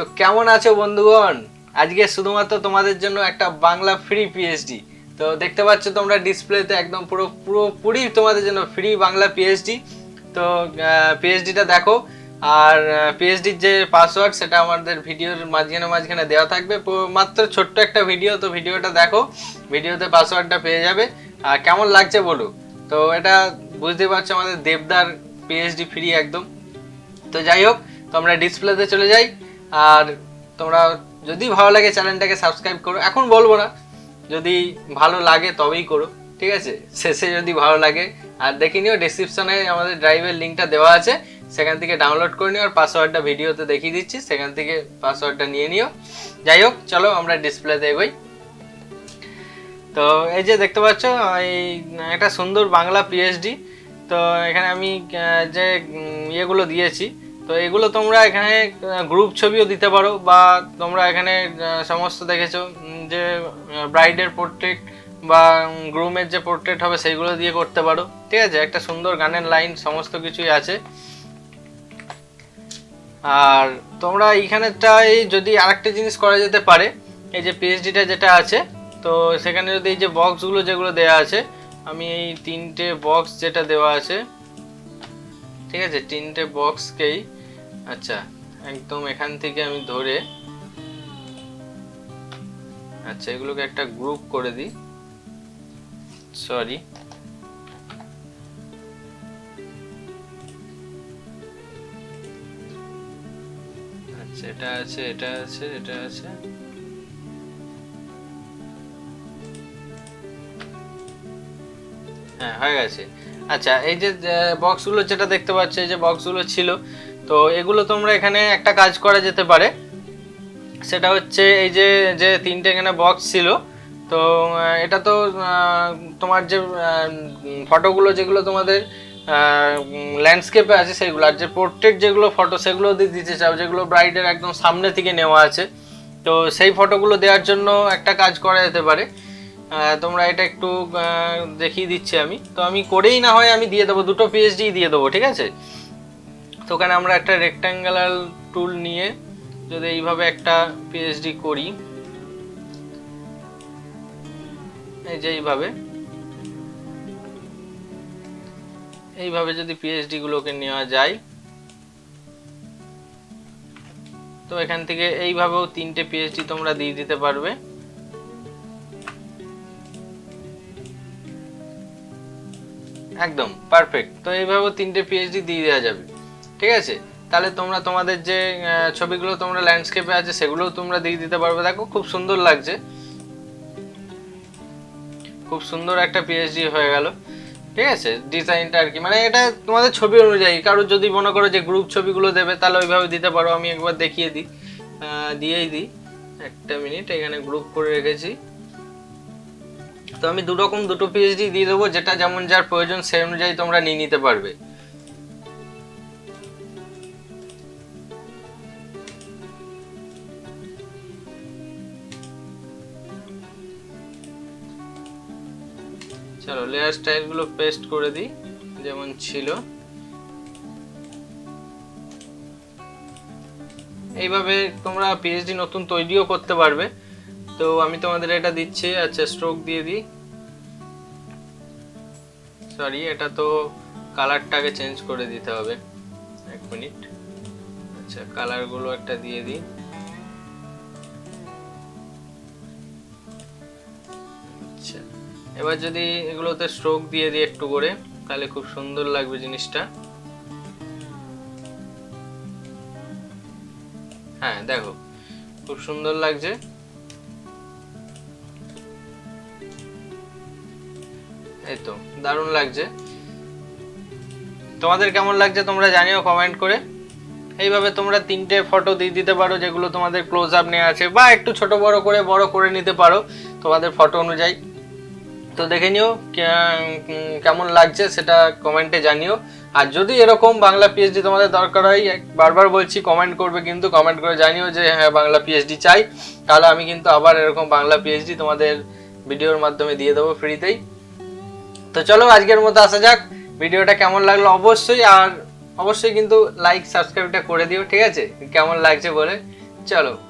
তো কেমন আছো বন্ধুগণ? আজকে শুধুমাত্র তোমাদের জন্য একটা বাংলা ফ্রি পিএইচডি। তো দেখতে পাচ্ছ তোমরা ডিসপ্লেতে একদম পুরোপুরি তোমাদের জন্য ফ্রি বাংলা পিএইচডি। তো পিএইচডিটা দেখো, আর পিএইচডির যে পাসওয়ার্ড সেটা আমাদের ভিডিওর মাঝখানে দেওয়া থাকবে। মাত্র ছোট্ট একটা ভিডিও, তো ভিডিওটা দেখো, ভিডিওতে পাসওয়ার্ডটা পেয়ে যাবে। আর কেমন লাগছে বলো। তো এটা বুঝতে পারছো আমাদের দেবদার পিএইচডি ফ্রি একদম। তো যাই হোক, তো আমরা ডিসপ্লেতে চলে যাই। আর তোমরা যদি ভালো লাগে চ্যানেলটাকে সাবস্ক্রাইব করো, এখন বলবো না, যদি ভালো লাগে তবেই করো, ঠিক আছে? শেষে যদি ভালো লাগে। আর দেখে নিও ডেসক্রিপশনে আমাদের ড্রাইভের লিঙ্কটা দেওয়া আছে, সেখান থেকে ডাউনলোড করে নিও। আর পাসওয়ার্ডটা ভিডিওতে দেখিয়ে দিচ্ছি, সেখান থেকে পাসওয়ার্ডটা নিয়ে নিও। যাই হোক, চলো আমরা ডিসপ্লেতে এগোই। তো এই যে দেখতে পাচ্ছ, এই একটা সুন্দর বাংলা পিএইচডি। তো এখানে আমি যে ইয়েগুলো দিয়েছি, তো এগুলো তোমরা এখানে গ্রুপ ছবিও দিতে পারো, বা তোমরা এখানে সমস্ত দেখেছো যে ব্রাইডের পোর্ট্রেট বা গ্রুমের যে পোর্ট্রেট হবে সেইগুলো দিয়ে করতে পারো, ঠিক আছে? একটা সুন্দর গানের লাইন সমস্ত কিছুই আছে। আর তোমরা এইখানেটাই যদি আরেকটা জিনিস করা যেতে পারে, এই যে পিএইচডিটা যেটা আছে, তো সেখানে যদি এই যে বক্সগুলো যেগুলো দেওয়া আছে, আমি এই তিনটে বক্স যেটা দেওয়া আছে, ঠিক আছে, তিনটে বক্সকেই আচ্ছা একদম এখান থেকে আমি ধরে আচ্ছা এগুলোকে একটা গ্রুপ করে দিই। সরি, আচ্ছা এটা আছে, এটা আছে, এটা আছে। হ্যাঁ, হয়ে গেছে। আচ্ছা, এই যে বক্সগুলো যেটা দেখতে পাচ্ছ, এই যে বক্সগুলো ছিল, তো এগুলো তোমরা এখানে একটা কাজ করা যেতে পারে। সেটা হচ্ছে এই যে যে তিনটে এখানে বক্স ছিল, তো এটা তো তোমার যে ফটোগুলো যেগুলো তোমাদের ল্যান্ডস্কেপে আছে সেইগুলো, আর যে পোর্ট্রেট যেগুলো ফটো সেগুলো দিতে চাও, যেগুলো ব্রাইডের একদম সামনে থেকে নেওয়া আছে, তো সেই ফটোগুলো দেওয়ার জন্য একটা কাজ করা যেতে পারে। তোমরা এটা একটু দেখিয়ে দিচ্ছি আমি, তো আমি করেই না হয় আমি দিয়ে দেবো, দুটো পিএইচডি দিয়ে দেবো, ঠিক আছে? তো ওখানে আমরা একটা রেক্ট্যাঙ্গুলার টুল নিয়ে যদি এইভাবে একটা পিএইচডি করি, এই যে এইভাবে যদি পিএইচডি গুলোকে নেওয়া যায়, তো এখান থেকে এইভাবেও তিনটে পিএইচডি তোমরা দিয়ে দিতে পারবে। একদম পারফেক্ট। তো এইভাবেও তিনটে পিএইচডি দিয়ে দেওয়া যাবে, ঠিক আছে? তাহলে তোমরা তোমাদের যে ছবিগুলো তোমরা ল্যান্ডস্কেপে আছে সেগুলোও তোমরা দিয়ে দিতে পারবে। দেখো খুব সুন্দর লাগছে, খুব সুন্দর একটা পিএইচডি হয়ে গেল, ঠিক আছে? ডিজাইনটা আর কি, মানে এটা তোমাদের ছবি অনুযায়ী, কারোর যদি মনে করো যে গ্রুপ ছবিগুলো দেবে তাহলে ওইভাবে দিতে পারো। আমি একবার দেখিয়ে দিই, দিয়েই দিই, একটা মিনিট। এখানে গ্রুপ করে রেখেছি, তো আমি দুটো পিএইচডি দিয়ে দেবো, যেটা যেমন যার প্রয়োজন সেই অনুযায়ী তোমরা নিয়ে নিতে পারবে। চলো লেয়ার স্টাইলগুলো পেস্ট করে দিই যেমন ছিল। এইভাবে তোমরা পিএইচডি নতুন তৈরিও করতে পারবে। তো আমি তোমাদের এটা দিচ্ছি। আচ্ছা, স্ট্রোক দিয়ে দিই। সরি, এটা তো কালারটাকে চেঞ্জ করে দিতে হবে, এক মিনিট। আচ্ছা, কালারগুলো একটা দিয়ে দিই। আচ্ছা, এবার যদি এগুলোতে স্ট্রোক দিয়ে দিই একটু করে, তাহলে খুব সুন্দর লাগবে জিনিসটা। হ্যাঁ দেখো, খুব সুন্দর লাগছে। এই তো দারুণ লাগছে। তোমাদের কেমন লাগছে তোমরা জানিও কমেন্ট করে। এইভাবে তোমরা তিনটে ফটো দিয়ে দিতে পারো, যেগুলো তোমাদের ক্লোজ আপ নেওয়া আছে, বা একটু ছোট বড় করে নিতে পারো তোমাদের ফটো অনুযায়ী। তো দেখে নিও কেমন লাগছে, সেটা কমেন্টে জানিও। আর যদি এরকম বাংলা পিএইচডি তোমাদের দরকার হয়, বারবার বলছি, কমেন্ট করবে, কিন্তু কমেন্ট করে জানিও যে হ্যাঁ বাংলা পিএইচডি চাই। তাহলে আমি কিন্তু আবার এরকম বাংলা পিএইচডি তোমাদের ভিডিওর মাধ্যমে দিয়ে দেবো ফ্রিতেই। তো চলো আজকের মতো আসা যাক। ভিডিওটা কেমন লাগলো অবশ্যই, আর অবশ্যই কিন্তু লাইক সাবস্ক্রাইবটা করে দিও, ঠিক আছে? কেমন লাগছে বলে। চলো